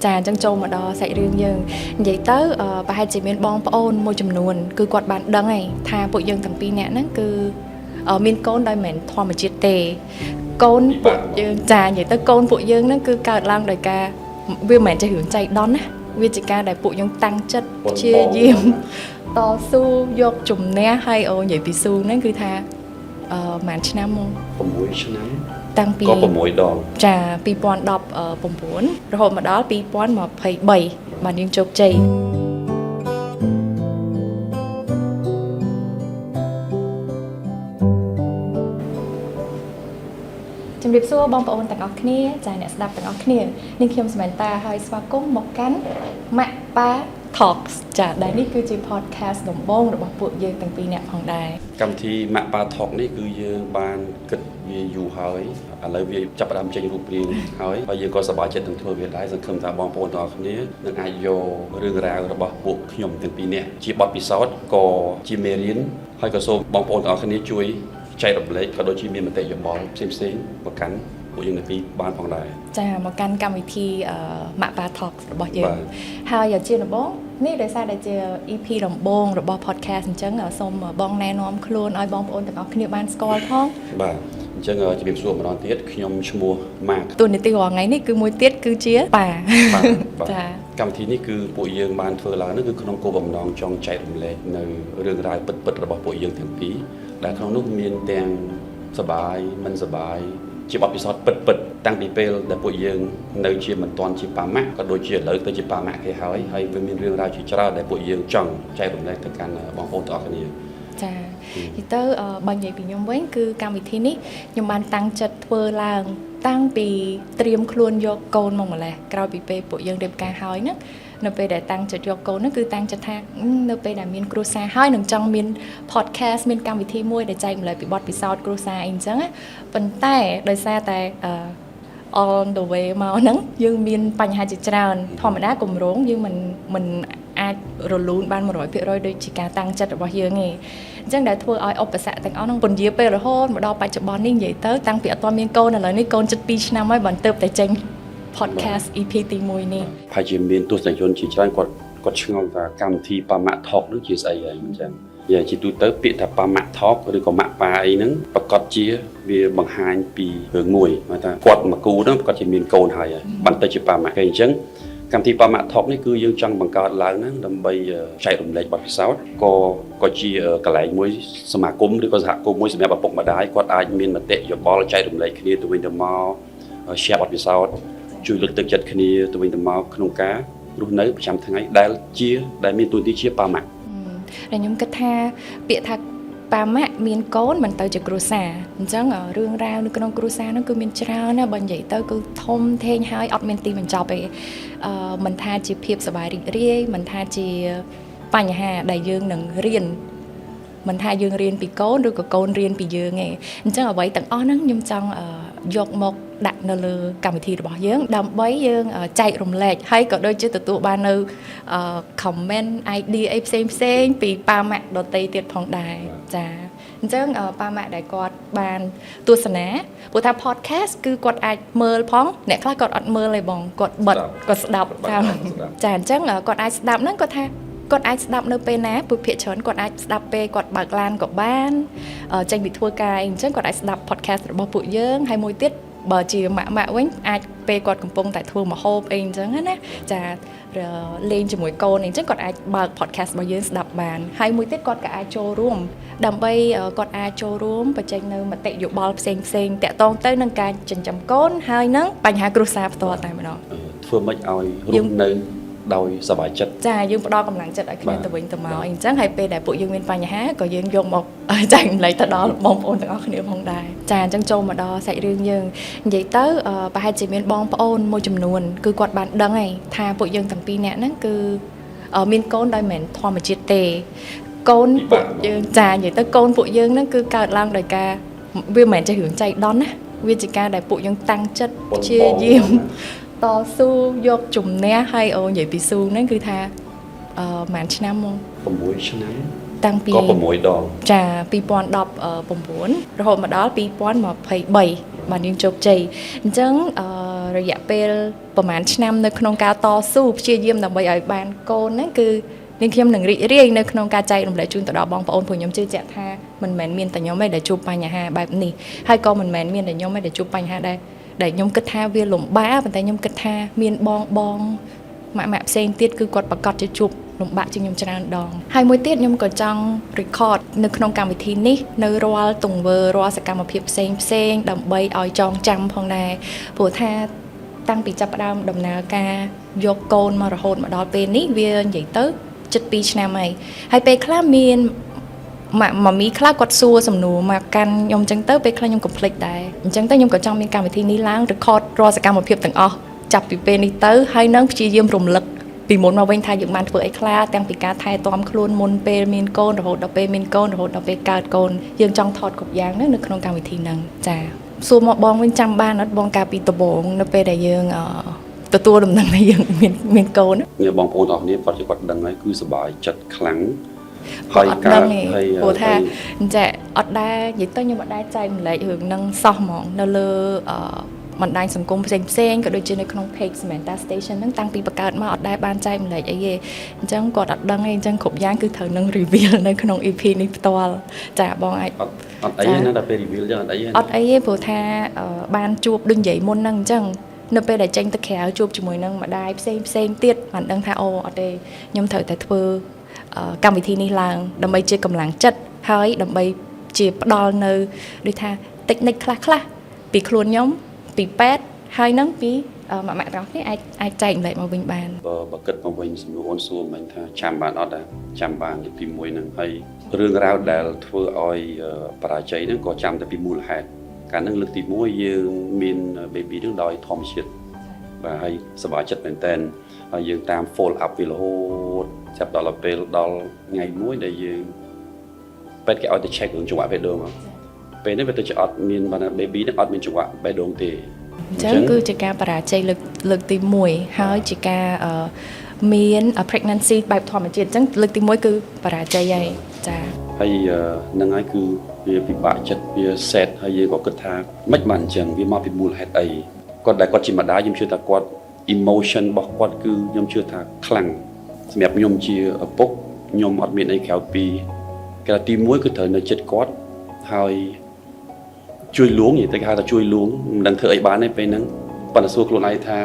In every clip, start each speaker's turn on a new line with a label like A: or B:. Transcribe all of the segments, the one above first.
A: ចាអញ្ចឹងចូលមកដល់សាច់រឿងយើងនិយាយទៅប្រហែលជាមានបងប្អូនមួយចំនួនគឺគាត់បានដឹងហើយថាពួកយើងទាំងពីរនាក់ហ្នឹងគឺមានកូនដោយមិនធម្មជាតិទេកូនពួកយើងចានិយាយទៅកូនពួកយើងហ្នឹងគឺកើតឡើងដោយការវាមិនមែនចេះរឿងចៃដន្យណាវាជាការដែលពួកយើងតាំងចិត្តព្យាយាមតស៊ូយកជំនះហើយនិយាយពីស៊ូហ្នឹងគឺថាប្រហែលឆ្នាំមក
B: 6ឆ្នាំ
A: តាំងពី
B: ក៏6ដង
A: ចា2019រហូតមកដល់2023បានយើងជោគជ័យជំរាបសួរបងប្អូនទាំងអស់គ្នាចាអ្នកស្ដាប់ទាំងអស់គ្នានាងខ្ញុំសមែនតាហើយស្វាគមន៍មកកាន់ម៉ាក់ប៉ា Talks ចាដែលនេះគឺជា podcast ដំបូងរបស់ពួកយើងទាំងពីរនាក់ផងដែរ
B: កម្មវិធីម៉ាក់ប៉ា Talk នេះគឺយើងបានគិតវាយូរហើយឥឡូវវាចាប់ផ្ដើមចេញរូបរាងហើយយើងក៏សប្បាយចិត្តនឹងធ្វើវាដែរសង្ឃឹមថាបងប្អូនទាំងអស់គ្នានឹងអាចយករឿងរ៉ាវរបស់ពួកខ្ញុំទាំងពីរនាក់ជាបទពិសោធន៍ក៏ជាមេរៀនហើយក៏សូមបងប្អូនទាំងអស់គ្នាជួយចែករំលែកក៏ដូចជាមានមតិយោបល់ផ្សេងៗមកកាន់ពួកយើងទាំងពីរបានផងដែរ
A: ចាមកកាន់កម្មវិធីម៉ាក់ប៉ា Talk របស់យើងហើយជាដំបូងនេះដោយសារតែជា EP ដំបូងរបស់ podcast អញ្ចឹងសូមបងណែនាំខ្លួនឲ្យបងប្អូនទាំងអស់គ្នាបានស្គាល់ផង
B: បាទអញ្ចឹងជំរាបសួរម្ដងទៀតខ្ញុំឈ្មោះម៉ាក់
A: តួនាទីរាល់ថ្ងៃនេះគឺមួយទៀតគឺជាប៉ា
B: ចាកម្មវិធីនេះគឺពួកយើងបានធ្វើឡើងនោះគឺក្នុងគោលបំណងចង់ចែករំលែកនៅរឿងរ៉ាវពិតៗរបស់ពួកយើងទាំងពីរដែលក្នុងនោះមានទាំងសប្បាយមិនសប្បាយជាបទពិសោធន៍ពិតៗតាំងពីពេលដែលពួកយើងនៅជាមិនទាន់ជាប៉ាម៉ាក់ក៏ដូចជាឥឡូវទៅជាប៉ាម៉ាក់គេហើយវាមានរឿងរ៉ាវជាច្រើនដែលពួកយើងចង់ចែករំលែកទៅកាន់បងប្អូនទាំងអស់គ្នា
A: ចានិយាយទៅបើនិយាយពីខ្ញុំវិញគឺកម្មវិធីនេះខ្ញុំបានតាំងចិត្តធ្វើឡើងតាំងពីត្រៀមខ្លួនយកកូនមកម្លេះក្រោយពីពេលពួកយើងរៀបការហើយហ្នឹងនៅពេលដែលតាំងចិត្តយកកូនហ្នឹងគឺតាំងចិត្តថានៅពេលដែលមានគ្រួសារហើយនឹងចង់មាន podcast មានកម្មវិធីមួយដែលចែករំលែកពីបទពិសោធន៍គ្រួសារអីអញ្ចឹងប៉ុន្តែដោយសារតែon the way មកហ្នឹងយើងមានបញ្ហាជាច្រើនធម្មតាគម្រោងយើងមិនអាចរលូនបាន100%ដូចជាការតាំងចិត្តរបស់យើងទេអញ្ចឹងដែលធ្វើឲ្យឧបសគ្គទាំងអស់ហ្នឹងពន្យាពេលរហូតមកដល់បច្ចុប្បន្ននេះនិយាយទៅតាំងពីអត់ទាន់មានកូនឥឡូវនេះកូនជិត2ឆ្នាំហើយបានទៅតែចេញ podcast EP ទី1នេះ
B: ប្រហែលជាមានទស្សនិកជនជាច្រើនគាត់ឆ្ងល់ថាកម្មវិធីប៉ាម៉ាក់ Talk នោះជាស្អីហើយអញ្ចឹងជាទូទៅពាក្យថាប៉ាម៉ាក់ Talk ឬក៏ម៉ាក់ប៉ាអីហ្នឹងប្រកាសជាវាបង្ហាញពីរឿងមួយថាគាត់មកគូហ្នឹងប្រកាសជាមានកូនហើយបានទៅជាប៉ាម៉ាក់គេអញ្ចឹងកម្មវិធីប៉ាម៉ាក់ Talk នេះគឺយើងចង់បង្កើតឡើងហ្នឹងដើម្បីចែករំលែកបទពិសោធន៍ក៏ជាកន្លែងមួយសមាគមឬក៏សហគមន៍មួយសម្រាប់ឪពុកម្ដាយគាត់អាចមានមតិយោបល់ចែករំលែកគ្នាទៅវិញទៅមក share បទពិសោធន៍ជួយលើកទឹកចិត្តគ្នាទៅវិញទៅមកក្នុងការរស់នៅប្រចាំថ្ងៃដែលមានទួនាទីជាប៉ាម៉ាក់
A: តែខ្ញុំគិតថាពាក្យថាប៉ាម៉ាក់មានកូនមិនទៅជាគ្រួសារអញ្ចឹងរឿងរ៉ាវនៅក្នុងគ្រួសារហ្នឹងគឺមានច្រើនណាបើនិយាយទៅគឺធំធេងហើយអត់មានទីបញ្ចប់ទេមិនថាជាភាពសប្បាយរីករាយមិនថាជាបញ្ហាដែលយើងនឹងរៀនមិនថាយើងរៀនពីកូនឬក៏កូនរៀនពីយើងទេអញ្ចឹងអ្វីទាំងអស់ហ្នឹងខ្ញុំចង់យកមកដាក់នៅលើកម្មវិធីរបស់យើងដើម្បីយើងចែករំលែកហើយក៏ដូចជាទទួលបាននៅ comment idea អីផ្សេងពីប៉ាម៉ាក់ដទៃទៀតផងដែរចាអញ្ចឹងប៉ាម៉ាក់ដែលគាត់បានទស្សនាព្រោះថា podcast គឺគាត់អាចមើលផងអ្នកខ្លះគាត់អត់មើលទេបងគាត់បិទគាត់ស្ដាប់តាមចាអញ្ចឹងគាត់អាចស្ដាប់ហ្នឹងគាត់ថាគាត់អាចស្ដាប់នៅពេលណាព្រោះភាគច្រើនគាត់អាចស្ដាប់ពេលគាត់បើកឡានក៏បានចេញពីធ្វើការអីអញ្ចឹងគាត់អាចស្ដាប់ podcast របស់ពួកយើងហើយមួយទៀតបើជាម៉ាក់វិញអាចពេលគាត់កំពុងតែធ្វើម្ហូបអីអញ្ចឹងណាចាលេងជាមួយកូនអីអញ្ចឹងគាត់អាចបើក podcast របស់យើងស្ដាប់បានហើយមួយទៀតគាត់ក៏អាចចូលរួមដើម្បីគាត់អាចចូលរួមបញ្ចេញនៅមតិយោបល់ផ្សេងតាក់ទងទៅនឹងការចិញ្ចឹមកូនហើយនឹងបញ្ហាគ្រួសារផ្ទាល់តែម្ដង
B: ធ្វើម៉េចឲ្យរស់នៅដោយសប្បាយចិត្ត
A: ចាយើងផ្ដល់កម្លាំងចិត្តឲ្យគ្នាទៅវិញទៅមកអីអញ្ចឹងហើយពេលដែលពួកយើងមានបញ្ហាក៏យើងយកមកចែករំលែកទៅដល់បងប្អូនទាំងអស់គ្នាផងដែរចាអញ្ចឹងចូលមកដល់សាច់រឿងយើងនិយាយទៅប្រហែលជាមានបងប្អូនមួយចំនួនគឺគាត់បានដឹងហើយថាពួកយើងទាំងពីរនាក់ហ្នឹងគឺមានកូនដោយមិនធម្មជាតិទេកូនពួកយើងចានិយាយទៅកូនពួកយើងហ្នឹងគឺកើតឡើងដោយការវាមិនមែនចេះរឿងចៃដន្យណាវាជាការដែលពួកយើងតាំងចិត្តព្យាយាមតស៊ូយកជំនះហើយនិយាយពីស៊ូហ្នឹងគឺថាប្រហែលឆ្នាំមក
B: 6ឆ្នាំ
A: តាំងពី
B: ក៏6ដង
A: ចា2019រហូតមកដល់2023បានយើងជោគជ័យអញ្ចឹងរយៈព ពេលប្រហែលឆ្នាំនៅក្នុងការតស៊ូព្យាយាមដើម្បីឲ្យបានកូនហ្នឹងគឺនាងខ្ញុំនឹងរីករាយនៅក្នុងការចែករំលែកជូនទៅដល់បងប្អូនព្រោះខ្ញុំជឿជាក់ថាមិនមែនមានតែខ្ញុំទេដែលជួបបញ្ហាបែបនេះហើយក៏មិនមែនមានតែខ្ញុំទេដែលជួបបញ្ហាដែរដែលខ្ញុំគិតថាវាលំបាកប៉ុន្តែខ្ញុំគិតថាមានបងម៉ាក់ផ្សេងទៀតគឺគាត់ប្រកាសជាជួបលំបាកជាងខ្ញុំច្រើនដងហើយមួយទៀតខ្ញុំក៏ចង់ record នៅក្នុងកម្មវិធីនេះនៅរាល់ទង្វើរាល់សកម្មភាពផ្សេងដើម្បីឲ្យចងចាំផងដែរព្រោះថាតាំងពីចាប់ផ្ដើមដំណើរការយកកូនមករហូតមកដល់ពេលនេះវានិយាយទៅជិត2ឆ្នាំហើយពេលខ្លះមានម៉ាមីខ្លះគាត់សួរសំណួរមកកាន់ខ្ញុំអញ្ចឹងទៅពេលខ្លះខ្ញុំ complete ដែរអញ្ចឹងទៅខ្ញុំក៏ចង់មានកម្មវិធីនេះឡើង record រាល់សកម្មភាពទាំងអស់ចាប់ពីពេលនេះទៅហើយនឹងព្យាយាមរំលឹកពីមុនមកវិញថាយើងបានធ្វើអីខ្លះទាំងពីការថែទាំខ្លួនមុនពេលមានកូនរហូតដល់ពេលមានកូនរហូតដល់ពេលកើតកូនយើងចង់ថតគ្រប់យ៉ាងនៅក្នុងកម្មវិធីហ្នឹងចាសួរមកបងវិញចាំបានអត់បងកាលពីដំបូងនៅពេលដែលយើងទទួលដំណឹងថាយើងមានកូន
B: នេះបងប្អូនអរគ្នាគាត់ដឹងហើយគឺសប្បាយចិត្តខ្លាំង
A: ហើយការហើយព្រោះថាចាអត់ដែរនិយាយទៅខ្ញុំអត់ដែរចែកម្លែករឿងហ្នឹងសោះហ្មងនៅលើបណ្ដាញសង្គមផ្សេងក៏ដូចជានៅក្នុង page Samantha Station ហ្នឹងតាំងពីបង្កើតមកអត់ដែរបានចែកម្លែកអីទេអញ្ចឹងគាត់អត់ដឹងទេអញ្ចឹងគ្រប់យ៉ាងគឺត្រូវនឹង reveal នៅក្នុង EP នេះផ្ទាល់ចាបងអាច
B: អត់អីទេណាដល់ពេល reveal ចឹង
A: អត់អីទេព្រោះថាបានជួបដូចនិយាយមុនហ្នឹងអញ្ចឹងនៅពេលដែលចេញទៅក្រៅជួបជាមួយនឹងម្ដាយផ្សេងទៀតបានដឹងថាអូអត់ទេខ្ញុំត្រូវតែធ្វើកម្មវិធីនេះឡើងដើម្បីជាកម្លាំងចិត្តហើយដើម្បីជាផ្ដល់នៅដូចថាតិចនិចខ្លះពីខ្លួនខ្ញុំពីពេទ្យហើយនឹងពីម៉ាក់ទាំងអស់គ្នាអាចចែកម្លែកមកវិញបាន
B: បើគិតមកវិញសំណួរអូនសួរមិញថាចាំបានអត់ដែរចាំបានទី1ហ្នឹងហើយរឿងរ៉ាវដែលធ្វើឲ្យបរាជ័យហ្នឹងក៏ចាំតែពីមូលហេតុកាលហ្នឹងលើកទី1យើងមាន baby ហ្នឹងដោយធម្មជាតិបាទហើយសប្បាយចិត្តមែនតើហើយយើងតាម follow up វារហូតចាប់ដល់ពេលដល់ថ្ងៃមួយដែលយើងពេទ្យគេឲ្យទៅ check រឿងចង្វាក់បេះដូងមកពេលនេះវាទៅជាអត់មានបាន baby ហ្នឹងអត់មានចង្វាក់បេះដូងទេ
A: អញ្ចឹងគឺជាការបរាជ័យលើកទី1ហើយជាការមាន pregnancy បែបធម្មជាតិអញ្ចឹងលើកទី1គឺបរាជ័យហើយចា
B: ហើយហ្នឹងហើយគឺវាពិបាកចិត្តវា set ហើយយើងក៏គិតថាមិនបានអញ្ចឹងវាមកពីមូលហេតុអីគាត់ជាម្ដាយខ្ញុំជឿថាគាត់ emotion របស់គាត់គឺខ្ញុំជឿថាខ្លាំងសម្រាប់ខ្ញុំជាឪពុកខ្ញុំអត់មានអីក្រៅពីគេទី1គឺត្រូវនៅចិត្តគាត់ហើយជួយលួងនិយាយទៅគេហៅថាជួយលួងមិនដឹងធ្វើអីបានទេពេលហ្នឹងប៉ុន្តែសួរខ្លួនឯងថា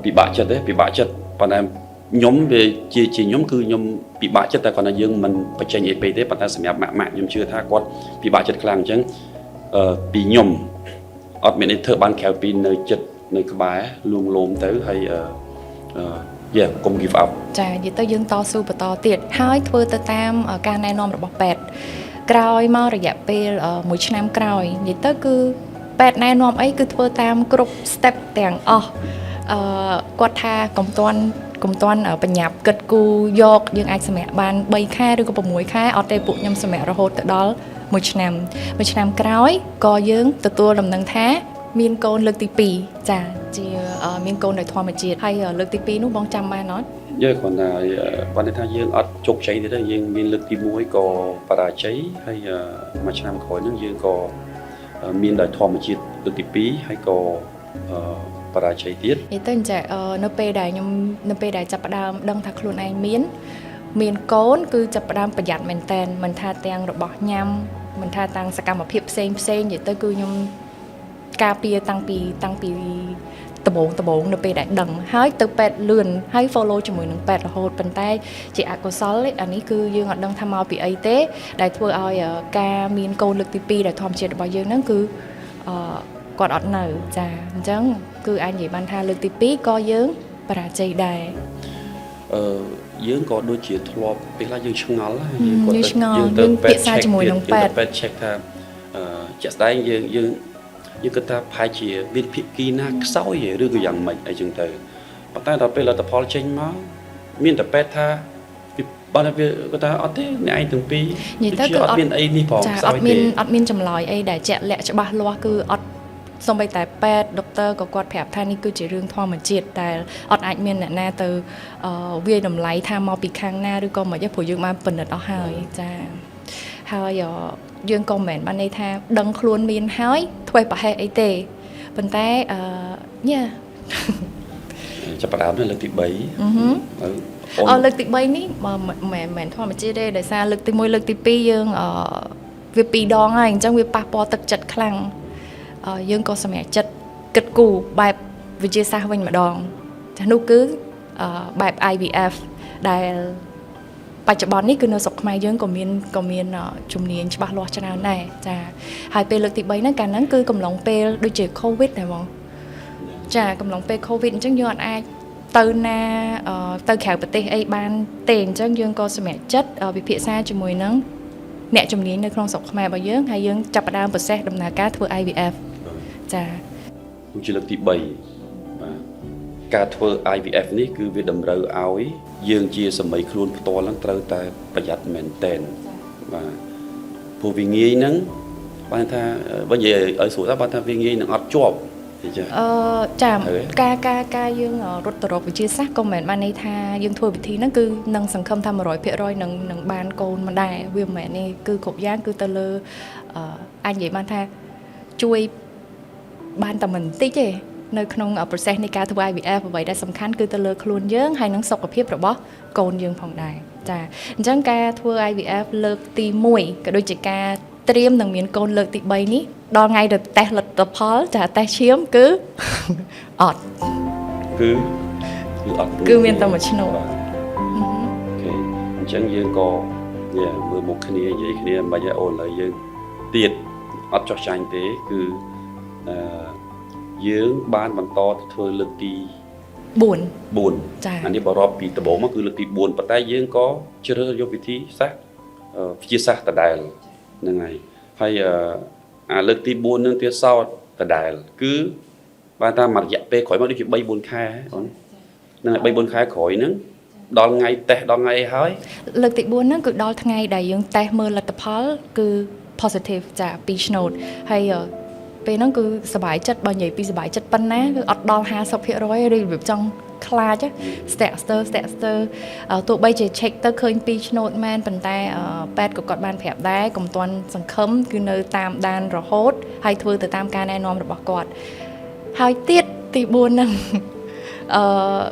B: ពិបាកចិត្តទេពិបាកចិត្តប៉ុន្តែខ្ញុំវាជាខ្ញុំគឺខ្ញុំពិបាកចិត្តតែគាត់ថាយើងមិនបញ្ចេញអីពេកទេប៉ុន្តែសម្រាប់ម៉ាក់ខ្ញុំជឿថាគាត់ពិបាកចិត្តខ្លាំងអញ្ចឹងពីខ្ញុំអត់មានអីធ្វើបានក្រៅពីនៅចិត្តនៅក្បែរលួងលោមទៅហើយកុំ give up
A: ចានិយាយទៅយើងតស៊ូបន្តទៀតហើយធ្វើទៅតាមការណែនាំរបស់ពេទ្យក្រោយមករយៈពេល1ឆ្នាំក្រោយនិយាយទៅគឺពេទ្យណែនាំអីគឺធ្វើតាមគ្រប់ step ទាំងអស់គាត់ថាកុំទាន់បញ្ញាប់គិតគូយកយើងអាចសម្រាកបាន3ខែឬក៏6ខែអត់ទេពួកខ្ញុំសម្រាករហូតទៅដល់1ឆ្នាំក្រោយក៏យើងទទួលដំណឹងថាមានកូនលើកទី2ចាជាមានកូនដោយធម្មជាតិហើយលើកទី2នោះបងចាំបានអត់
B: យើងគាត់ថាយើងអត់ជោគជ័យទេយើងមានលើកទី1ក៏បរាជ័យហើយមួយឆ្នាំក្រោយហ្នឹងយើងក៏មានដោយធម្មជាតិលើកទី2ហើយក៏បរាជ័យទៀត
A: និយាយទៅចានៅពេលដែលចាប់ផ្ដើមដឹងថាខ្លួនឯងមានកូនគឺចាប់ផ្ដើមប្រយ័ត្នមែនតែនមិនថាទាំងរបស់ញ៉ាំមិនថាទាំងសកម្មភាពផ្សេងនិយាយទៅគឺខ្ញុំការពារតាំងពីដំបូងនៅពេលដែលដឹងហើយទៅពេទ្យលឿនហើយ follow ជាមួយនឹងពេទ្យរហូតប៉ុន្តែជាអកុសលអានេះគឺយើងអត់ដឹងថាមកពីអីទេដែលធ្វើឲ្យការមានកូនលើកទី2ដែលធម្មជាតិរបស់យើងហ្នឹងគឺគាត់អត់នៅចាអញ្ចឹងគឺអាចនិយាយបានថាលើកទី2ក៏យើងបរាជ័យដែរ
B: យើងក៏ដូចជាធ្លាប់ពេលខ្លះយើងឆ្ងល់
A: យើងទៅពេទ្យ check ជាមួយនឹងពេទ្យ
B: check ថាជាក់ស្ដែងយើងគិតថាប្រហែលជាមានភាគីណាខ្សោយឬក៏យ៉ាងម៉េចអីចឹងទៅប៉ុន្តែដល់ពេលលទ្ធផលចេញមកមានតែពេទ្យថាបើវាគាត់ថាអត់ទេអ្នកឯងទាំងពីរគឺអត់មានអីនេះផង
A: ខ្សោយទេអត់មានចម្លើយអីដែលជាក់លាក់ច្បាស់លាស់គឺអត់សូម្បីតែពេទ្យដុកទ័រក៏គាត់ប្រាប់ថានេះគឺជារឿងធម្មជាតិតែអត់អាចមានអ្នកណាទៅវាយតម្លៃថាមកពីខាងណាឬក៏មិនទេព្រោះយើងបានពិនិត្យអស់ហើយចាហើយយើងក៏មិនបានន័យថាដឹងខ្លួនមានហើយធ្វើប្រហែសអីទេប៉ុន្តែ
B: ចាប់ផ្ដើមលើកទី3
A: លើកទី3នេះមិនធម្មតាទេដោយសារលើកទី1លើកទី2យើងវា2ដងហើយអញ្ចឹងវាប៉ះពាល់ទឹកចិត្តខ្លាំងយើងក៏សម្រេចចិត្តគិតគូរបែបវិទ្យាសាស្ត្រវិញម្ដងចានោះគឺបែប IVF ដែលបច្ចុប្បន្ននេះគឺនៅស្រុកខ្មែរយើងក៏មានជំនាញច្បាស់លាស់ច្រើនដែរចាហើយពេលលើកទី3ហ្នឹងកាលហ្នឹងគឺកំឡុងពេលដូចជា COVID ដែរបងចាកំឡុងពេល COVID អញ្ចឹងយើងអត់អាចទៅណាទៅក្រៅប្រទេសអីបានទេអញ្ចឹងយើងក៏សម្រេចចិត្តវិភាសាជាមួយនឹងអ្នកជំនាញនៅក្នុងស្រុកខ្មែររបស់យើងហើយយើងចាប់ផ្ដើម process ដំណើរការធ្វើ IVF ចា
B: ជាលើកទី3បាទការធ្វើ IVF នេះគឺវាតម្រូវឲ្យយើងជាសម័យខ្លួនផ្ទាល់ហ្នឹងត្រូវតែប្រយ័ត្នមែនតែនបាទព្រោះវាងាយហ្នឹងបានថាបើនិយាយឲ្យស្រួលថាបានថាវាងាយនឹងអត់ជាប់ចា
A: ចាការយើងរត់ទៅរកវិទ្យាសាស្ត្រក៏មិនបានន័យថាយើងធ្វើវិធីហ្នឹងគឺនឹងសង្ឃឹមថា 100% នឹងបានកូនមិនដែរវាមិនមែនទេគឺគ្រប់យ៉ាងគឺទៅលើអាចនិយាយបានថាជួយបានតែមិនតិចទេនៅក្នុង process នៃការធ្វើ IVF អ្វីដែលសំខាន់គឺទៅលើខ្លួនយើងហើយនឹងសុខភាពរបស់កូនយើងផងដែរចាអញ្ចឹងការធ្វើ IVF លើកទី1ក៏ដូចជាការត្រៀមនឹងមានកូនលើកទី3នេះដល់ថ្ងៃទៅតេស្តលទ្ធផលចាតេស្តឈាមគឺអត់
B: គឺអត់
A: គឺមានតែមួយឆ្នោត
B: អូខេអញ្ចឹងយើងក៏មើលមុខគ្នានិយាយគ្នាមិនបាច់ឲ្យអូនឡើយយើងទៀតអត់ចោះចាញ់ទេគឺយើងបានបន្តទៅធ្វើលើកទី4
A: ចា
B: អានេះបើរាប់ពីដំបូងមកគឺលើកទី4ប៉ុន្តែយើងក៏ជ្រើសយកវិធីសាស្ត្រវិទ្យាសាស្ត្រដដែលហ្នឹងហើយលើកទី4នឹងទៀតសោតដដែលគឺបានតាមរយៈពេលក្រោយមកដូចជា 3-4 ខែអូនហ្នឹងហើយ 3-4 ខែក្រោយហ្នឹងដល់ថ្ងៃតេស្តដល់ថ្ងៃអីហើយ
A: លើកទី4ហ្នឹងគឺដល់ថ្ងៃដែលយើងតេស្តមើលលទ្ធផលគឺ positive ចា2ឆ្នោតហើយពេលហ្នឹងគឺសប្បាយចិត្តបើនិយាយពីសប្បាយចិត្តប៉ុណ្ណាគឺអត់ដល់ 50% ឬរបៀបចង់ខ្លាចស្ទាក់ស្ទើទោះបីជា check ទៅឃើញ2ឆ្នោតមែនប៉ុន្តែពេទ្យក៏គាត់បានប្រាប់ដែរកុំទាន់សង្ឃឹមគឺនៅតាមដានរហូតហើយធ្វើទៅតាមការណែនាំរបស់គាត់ហើយទៀតទី4ហ្នឹង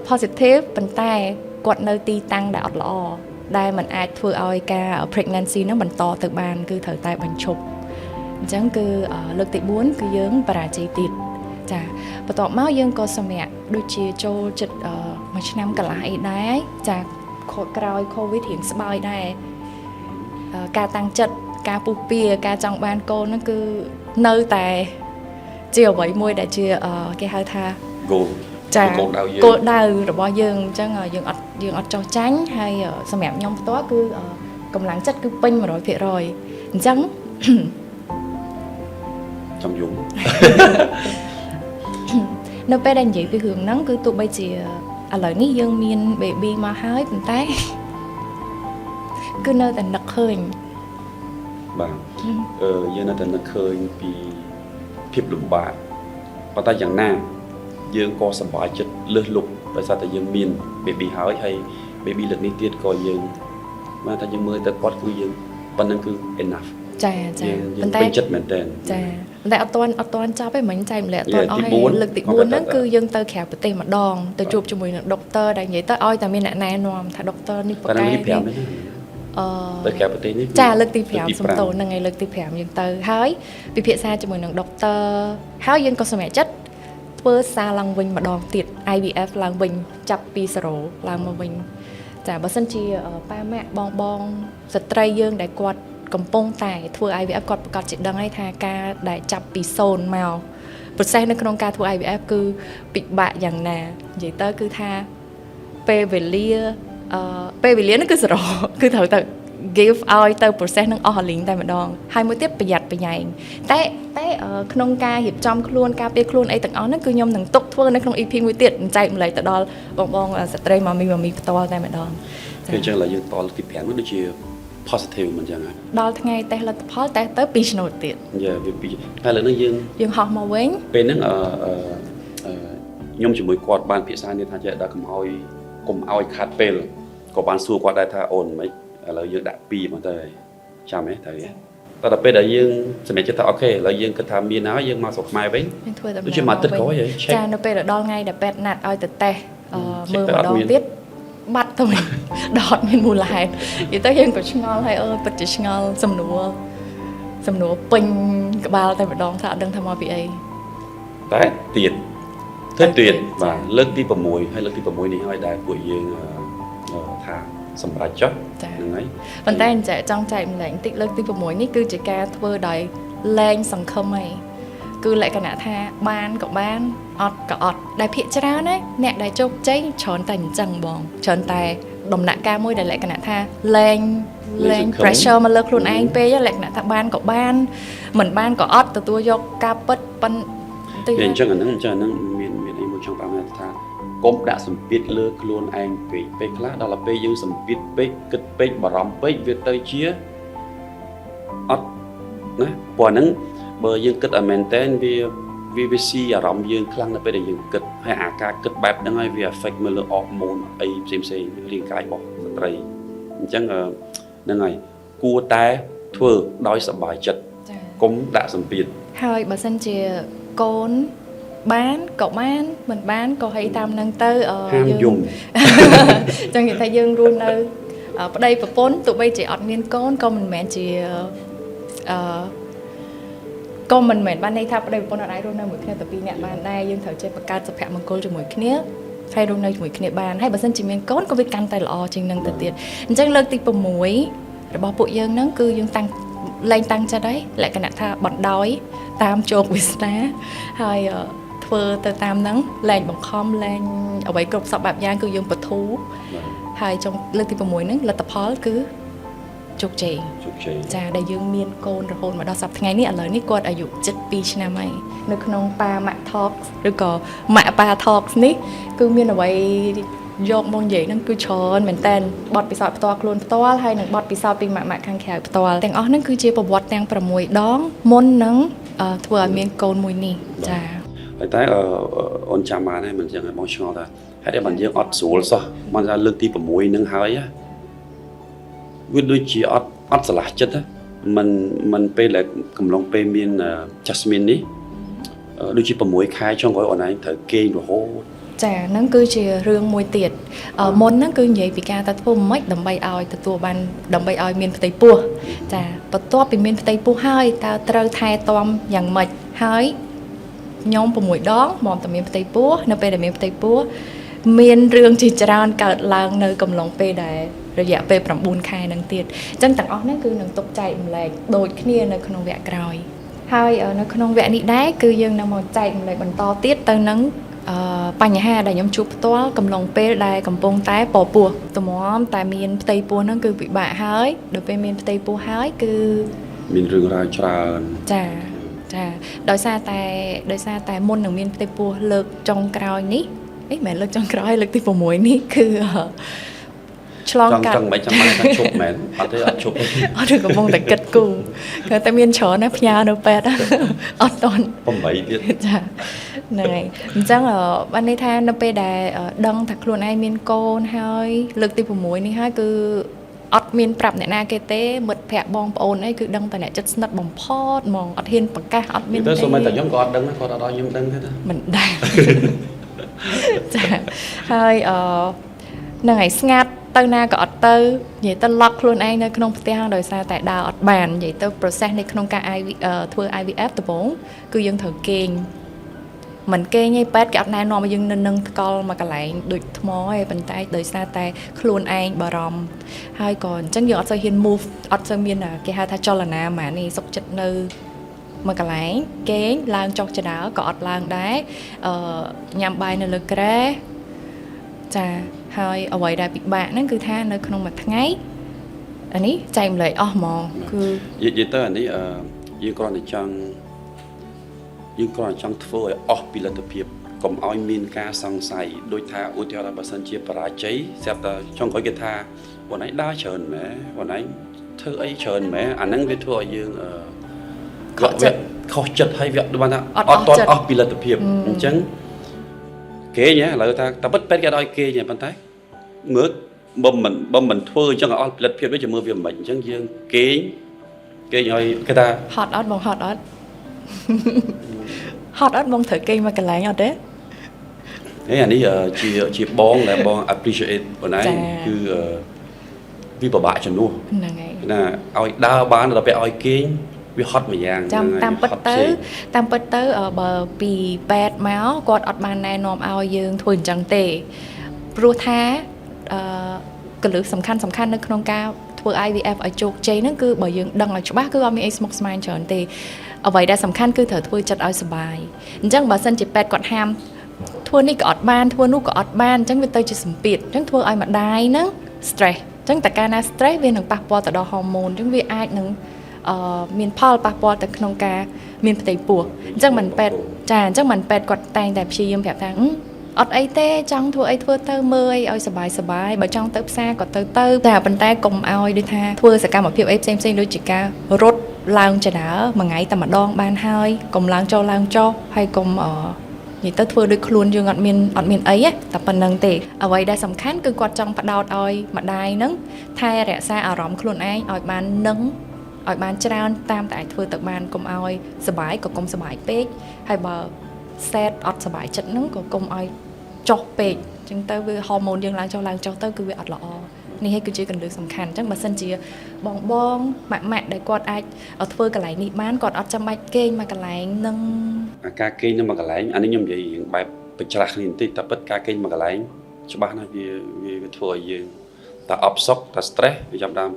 A: positive ប៉ុន្តែគាត់នៅទីតាំងដែលអត់ល្អដែលมันអាចធ្វើឲ្យការ pregnancy ហ្នឹងបន្តទៅបានគឺត្រូវតែបញ្ឈប់អញ្ចឹងគឺលើកទី4គឺយើងបរាជ័យទៀតចាបន្ទាប់មកយើងក៏សម្រាប់ដូចជាចូលចិត្ត1ឆ្នាំកន្លះអីដែរចាក្រោយ COVID រៀងស្បើយដែរការតាំងចិត្តការពុះពៀការចង់បានកូនហ្នឹងគឺនៅតែជាអ្វីមួយដែលជាគេហៅថា
B: goal
A: ចាគោលដៅរបស់យើងអញ្ចឹងយើងអត់ចោះចាញ់ហើយសម្រាប់ខ្ញុំផ្ទាល់គឺកម្លាំងចិត្តគឺពេញ 100% អញ្ចឹង
B: ចំយំ
A: នៅពេលដែលនិយាយពីរឿងហ្នឹងគឺទោះបីជាឥឡូវនេះយើងមាន baby មកហើយប៉ុន្តែគឺនៅតែនឹកឃើញ
B: បាទយើងនៅតែនឹកឃើញពីភាពលំបាកប៉ុន្តែយ៉ាងណាយើងក៏សប្បាយចិត្តលើសលប់ដោយសារតែយើងមាន baby ហើយ baby លើកនេះទៀតក៏យើងបានថាយើងមើលទៅគាត់គឺយើងប៉ុណ្្នឹងគឺ enough
A: ចា
B: ប៉ុន្តែពេញចិត្តមែនតើ
A: ចាប៉ុន្តែអត់ទាន់ចាប់ទេមិញចែកម្លែកអត់ទាន់អស់ហើយលើកទី4ហ្នឹងគឺយើងទៅក្រៅប្រទេសម្ដងទៅជួបជាមួយនឹងដុកទ័រដែលនិយាយទៅឲ្យតែមានអ្នកណែនាំថាដុកទ័រនេះប្រកែ
B: ទៅក្រៅប្រទេសនេះ
A: ចាលើកទី5សំតូនហ្នឹងឯងលើកទី5យើងទៅហើយពិភាក្សាជាមួយនឹងដុកទ័រហើយយើងក៏សម្រេចចិត្តធ្វើសារឡើងវិញម្ដងទៀត IVF ឡើងវិញចាប់ពី0ឡើងមកវិញចាបើសិនជាប៉ាម៉ាក់បងស្ត្រីយើងដែលគាត់កំពុងតែធ្វើ IVF គាត់ប្រកាសជាដឹងហើយថាការដែលចាប់ពី0មក process នៅក្នុងការធ្វើ IVF គឺពិបាកយ៉ាងណានិយាយទៅគឺថាពេលវេលាហ្នឹងគឺ0គឺត្រូវទៅ give ឲ្យទៅ process នឹងអស់រលីងតែម្ដងហើយមួយទៀតប្រយ័ត្នប្រយែងតែក្នុងការរៀបចំខ្លួនការពារខ្លួនអីទាំងអស់ហ្នឹងគឺខ្ញុំនឹងទុកធ្វើនៅក្នុង EP មួយទៀតចែកម្លែកទៅដល់បងស្ត្រីម៉ាមីផ្ទាល់តែម្ដង
B: គឺអញ្ចឹងឡើយយើងតលើកទី5នោះដូចជា positive មិនអញ្ចឹងហើយ
A: ដល់ថ្ងៃតេស្តលទ្ធផលតេស្តទៅ2ឆ្នោតទៀត
B: វា2ហើយឥឡូវនេះ
A: យើងហោះមកវិញ
B: ពេលហ្នឹងខ្ញុំជាមួយគាត់បានភាសានេះថាចេះដល់កុំឲ្យខាត់ពេលក៏បានសួរគាត់ដែរថាអូនមិនឥឡូវយើងដាក់2មកទៅចាំទេត្រូវទេ តែដល់ពេលដែលយើងសម្រាប់ចិត្តថាអូខេឥឡូវយើងគិតថាមានហើយយើងមកស្រុកខ្មែរវិញ
A: យើងធ្វើតែ
B: ដូចជាមកទឹកក្រោយហី
A: ចានៅពេលដល់ថ្ងៃដែលពេទ្យណាត់ឲ្យទៅតេស្តមើលម្ដងទៀតបាត់ទៅវិញដល់អត់មានមូលហេតុនិយាយទៅយើងក៏ឆ្ងល់ហើយពិតជាឆ្ងល់សំណួរពេញក្បាលតែម្ដងថាអត់ដឹងថាមកពីអី
B: តែទៀតធ្វើទៀតបាទលើកទី6ហើយលើកទី6នេះហើយដែលពួកយើងថាសម្រាប់ចុះហ្នឹងហើយ
A: ប៉ុន្តែអញ្ចឹងចង់ចែកម្លែកបន្តិចលើកទី6នេះគឺជាការធ្វើដោយលែងសង្ឃឹមហើយគឺលក្ខណៈថាបានក៏បានអត់ក៏អត់ដែលភាគច្រើនណាអ្នកដែលជោគជ័យច្រើនតែអញ្ចឹងបងច្រើនតែដំណាក់កាលមួយដែលលក្ខណៈថាលែង pressure មកលើខ្លួនឯងពេកលក្ខណៈថាបានក៏បានមិនបានក៏អត់ទទួលយកការពិតប៉ុន្តែ
B: អញ្ចឹងអាហ្នឹងមានអីមួយចង់ប្រាប់ថាកុំដាក់សម្ពាធលើខ្លួនឯងពេកពេលខ្លះដល់ពេលយើងសម្ពាធពេកគិតពេកបារម្ភពេកវាទៅជាអត់ណាព្រោះហ្នឹងបើយើងគិតឲ្យមែនតើវាស៊ីអារម្មណ៍យើងខ្លាំងនៅពេលដែលយើងគិតហើយអាការគិតបែបហ្នឹងហើយវា affect មកលើអរម៉ូនអីផ្សេងរាងកាយរបស់ស្ត្រីអញ្ចឹងហ្នឹងហើយគួរតែធ្វើដោយសប្បាយចិត្តកុំដាក់សម្ពាធ
A: ហើយបើសិនជាកូនបានក៏បានមិនបានក៏ហីតាមនឹងទៅ
B: យើង
A: ចឹងនិយាយថាយើងរស់នៅប្តីប្រពន្ធទោះបីជាអត់មានកូនក៏មិនមែនជាក៏មិនមែនបានន័យថាប្តីប្រពន្ធអត់អាចរស់នៅមួយគ្នាតែពីរនាក់បានដែរយើងត្រូវចេះបង្កើតសុភមង្គលជាមួយគ្នាហើយរស់នៅជាមួយគ្នាបានហើយបើសិនជាមានកូនក៏វាកាន់តែល្អជាងនឹងទៅទៀតអញ្ចឹងលើកទី6របស់ពួកយើងហ្នឹងគឺយើងលែងតាំងចិត្តហើយលក្ខណៈថាបណ្ដោយតាមជោគវាសនាហើយធ្វើទៅតាមហ្នឹងលែងបង្ខំលែងអ្វីគ្រប់សពបែបយ៉ាងគឺយើងបធូរហើយចុងលើកទី6ហ្នឹងលទ្ធផលគឺជោគជ័យចាដែលយើងមានកូនរហូតមកដល់សប្តាហ៍ថ្ងៃនេះឥឡូវនេះគាត់អាយុ72ឆ្នាំហើយនៅក្នុងប៉ាម៉ាក់ Talks ឬក៏ម៉ាក់ប៉ា Talks នេះគឺមានអ្វីយកមកនិយាយហ្នឹងគឺច្រើនមែនតើបទពិសោធន៍ផ្ទាល់ខ្លួនផ្ទាល់ហើយនឹងបទពិសោធន៍ពីម៉ាក់ខាងក្រៅផ្ទាល់ទាំងអស់ហ្នឹងគឺជាប្រវត្តិទាំង6ដងមុននឹងធ្វើឲ្យមានកូនមួយនេះចា
B: ហើយតែអូនចាំបានហើយមិនចឹងឲ្យបងឆ្ងល់ថាហេតុអីបានយើងអត់ស្រួលសោះមកថាលើកទី6ហ្នឹងហើយវាដូចជាអត់ឆ្លាស់ចិត្តមិនពេលដែលកំឡុងពេលមាន Jasmine នេះដូចជា6ខែចុងក្រោយអូនឯងត្រូវគេងរហូត
A: ចាហ្នឹងគឺជារឿងមួយទៀតមុនហ្នឹងគឺនិយាយពីការធ្វើមិនដើម្បីឲ្យទទួលបានដើម្បីឲ្យមានផ្ទៃពោះចាបន្ទាប់ពីមានផ្ទៃពោះហើយតើត្រូវថែទាំយ៉ាងម៉េចហើយខ្ញុំ6ដងមកតែមានផ្ទៃពោះនៅពេលដែលមានផ្ទៃពោះមានរឿងជាច្រើនកើតឡើងនៅកំឡុងពេលដែលរយៈពេល9ខែហ្នឹងទៀតអញ្ចឹងទាំងអស់ហ្នឹងគឺនឹងទុកចែកម្លែកដូចគ្នានៅក្នុងវគ្គក្រោយហើយនៅក្នុងវគ្គនេះដែរគឺយើងនឹងមកចែកម្លែកបន្តទៀតទៅនឹងបញ្ហាដែលខ្ញុំជួបផ្ទាល់កំឡុងពេលដែលកំពុងតែពពោះតម្រាំតែមានផ្ទៃពោះហ្នឹងគឺពិបាកហើយដល់ពេលមានផ្ទៃពោះហើយគឺ
B: មានរឿងរ៉ាវច្រើន
A: ចាដោយសារតែមុននឹងមានផ្ទៃពោះលើកចុងក្រោយនេះមិនមែនលើកចុងក្រោយលើកទី6នេះគឺឆ្លងកាត់
B: ចង់មិនចាំបានថាជប់មែនអត់ទេអត់ជប់
A: អត់កំពុងតែគិតគូគឺតែមានច្រើនណាស់ផ្ញើនៅពេទ្យអត់តន់
B: 8ទៀត
A: ចាហ្នឹងហើយអញ្ចឹងបានន័យថានៅពេលដែលដឹងថាខ្លួនឯងមានកូនហើយលើកទី6នេះហើយគឺអត់មានប្រាប់អ្នកណាគេទេមិត្តភ័ក្តិបងប្អូនអីគឺដឹងតែអ្នកចិត្តស្និទ្ធបំផុតហ្មងអត់ហ៊ានប្រកាសអត់មាន
B: ទេសូម្បីតែខ្ញុំក៏អត់ដឹងដែរគាត់អត់ឲ្យខ្ញុំដឹងទេ
A: មិនដែរចាហើយហ្នឹងហើយស្ងាត់ទៅណាក៏អត់ទៅនិយាយទៅឡក់ខ្លួនឯងនៅក្នុងផ្ទះដោយសារតែដើរអត់បាននិយាយទៅ process នៅក្នុងការធ្វើ IVF ដំបូងគឺយើងត្រូវគេងមិនគេងទេពេទ្យគេអត់ណែនាំឲ្យយើងនៅនឹងថ្កល់មកកន្លែងដូចថ្មទេប៉ុន្តែដោយសារតែខ្លួនឯងបារម្ភហើយក៏អញ្ចឹងយើងអត់សូវហ៊ាន move អត់សូវមានគេហៅថាចលនាហ្មងនេះសុខចិត្តនៅមកកន្លែងគេងឡើងចុះចដើក៏អត់ឡើងដែរញ៉ាំបាយនៅលើគ្រែចាហើយអ្វីដែលពិបាកហ្នឹងគឺថានៅក្នុងមួយថ្ងៃអានេះចែកម្លែកអស់ហ្មងគឺ
B: និយាយទៅអានេះយើងគ្រាន់តែចង់ធ្វើឲ្យអស់ពីលទ្ធភាពកុំឲ្យមានការសង្ស័យដូចថាឧទាហរណ៍បើសិនជាបរាជ័យស្រាប់តែចង់ក្រោយគេថាបងឯងដើរច្រើនមែនបងឯងធ្វើអីច្រើនមែនអាហ្នឹងវាធ្វើឲ្យយើងខុសចិត្តហើយវាបានថាអត់ទាន់អស់ពីលទ្ធភាពអញ្ចឹងគេញ៉ាឥឡូវថាតែពិតពេទ្យគេឲ្យគេញ៉ាប៉ុន្តែមើលបើមិនធ្វើអញ្ចឹងឲ្យអស់ផលិតភាពដូចជាមើលវាមិនអញ្ចឹងយើងគេង គេឲ្យគេថា
A: hot អត់បង hot អត់ hot អត់បងត្រូវគេមកកន្លែងអត់ទេ
B: អានេះជាបងដែលបង appreciate ប៉ុណ្ណាគឺវាពិបាកជំនួស
A: ហ្នឹងហើយ
B: ណាឲ្យដើរបានដល់ពេលឲ្យគេងវាហត់មួយយ៉ាង
A: ចាំតាមពិតទៅបើពីពេទ្យមកគាត់អត់បានណែនាំឲ្យយើងធ្វើអញ្ចឹងទេព្រោះថាកលឹះសំខាន់នៅក្នុងការធ្វើ IVF ឲ្យជោគជ័យហ្នឹងគឺបើយើងដឹងឲ្យច្បាស់គឺអត់មានអីស្មុគស្មាញច្រើនទេអ្វីដែលសំខាន់គឺត្រូវធ្វើចិត្តឲ្យសុបាយអញ្ចឹងបើសិនជាពេទ្យគាត់ហាមធ្វើនេះក៏អត់បានធ្វើនោះក៏អត់បានអញ្ចឹងវាទៅជាសម្ពាធអញ្ចឹងធ្វើឲ្យម្ដាយហ្នឹង stress អញ្ចឹងតែកាលណា stress វានឹងប៉ះពាល់ទៅដល់ hormone អញ្ចឹងវាអាចនឹងមានផលប៉ះពាល់ទៅក្នុងការមានផ្ទៃពោះអញ្ចឹងមិនពេទ្យចាអញ្ចឹងមិនពេទ្យគាត់តែងតែព្យាយាមប្រាប់ថាអត់អីទេចង់ធ្វើអីធ្វើទៅមើលឲ្យសុបាយបើចង់ទៅផ្សារក៏ទៅតែប៉ុន្តែកុំឲ្យដូចថាធ្វើសកម្មភាពអីផ្សេងដូចជាការរត់ឡើងចដើមួយថ្ងៃតែម្ដងបានហើយកុំឡើងចុះហើយកុំនិយាយទៅធ្វើដូចខ្លួនយើងអត់មានអីតែប៉ុណ្្នឹងទេអ្វីដែលសំខាន់គឺគាត់ចង់ផ្ដោតឲ្យម្ដាយហ្នឹងថែរក្សាអារម្មណ៍ខ្លួនឯងឲ្យបាននឹងឲ្យបានច្រើនតាមតែអាចធ្វើទៅបានកុំឲ្យសុបាយក៏កុំសុបាយពេកហើយបើ set អត់សុបាយចិត្តហ្នឹងក៏កុំឲ្យចុះពេកអញ្ចឹងទៅវាហូម៉ូនយើងឡើងចុះទៅគឺវាអត់ល្អនេះហើយគឺជាកន្លឹះសំខាន់អញ្ចឹងបើសិនជាបងម៉ាក់ដែលគាត់អាចធ្វើកន្លែងនេះបានគាត់អត់ចាំបាច់គេងមកកន្លែងហ្នឹង
B: ការគេងនៅមួយកន្លែងអានេះខ្ញុំនិយាយរៀងបែបបញ្ច្រាស់គ្នាបន្តិចតែពិតការគេងមួយកន្លែងច្បាស់ណាស់វាធ្វើឲ្យយើងតែអបសុកតែ stress វាចាប់ដើម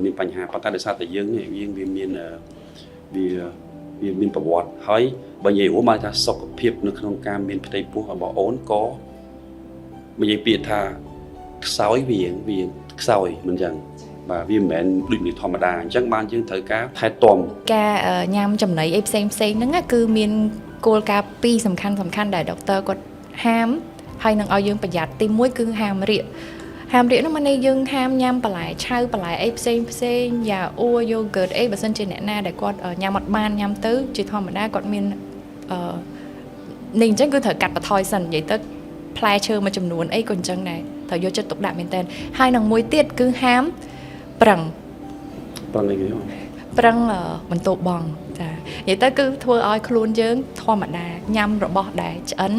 B: មានបញ្ហាប៉ុន្តែដោយសារតែយើងនេះវាមានប្រវត្តិហើយបើនិយាយរួមមកថាសុខភាពនៅក្នុងការមានផ្ទៃពោះរបស់អូនក៏និយាយពាក្យថាខ្សោយវាខ្សោយមិនចឹងបាទវាមិនមែនដូចនេះធម្មតាអញ្ចឹងបានយើងត្រូវការថែទាំ
A: ការញ៉ាំចំណីអីផ្សេងហ្នឹងគឺមានគោលការណ៍ពីរសំខាន់ដែលដុកទ័រគាត់ហាមហើយនឹងឲ្យយើងប្រយ័ត្នទី1គឺហាមរាគនោះមកនេះយើងហាមញ៉ាំបន្លែឆៅបន្លែអីផ្សេងយ៉ាអ៊ូយូហ្គើតអីបើសិនជាអ្នកណាដែលគាត់ញ៉ាំអត់បានញ៉ាំទៅជាធម្មតាគាត់មាននេះអញ្ចឹងគឺត្រូវកាត់បន្ថយសិននិយាយទៅផ្លែឈើមួយចំនួនអីក៏អញ្ចឹងដែរត្រូវយកចិត្តទុកដាក់មែនតើហើយនឹងមួយទៀតគឺហាមប្រឹង
B: អីគេ
A: ប្រឹងបន្ទោបងចានិយាយទៅគឺធ្វើឲ្យខ្លួនយើងធម្មតាញ៉ាំរបស់ដែលឆ្អិន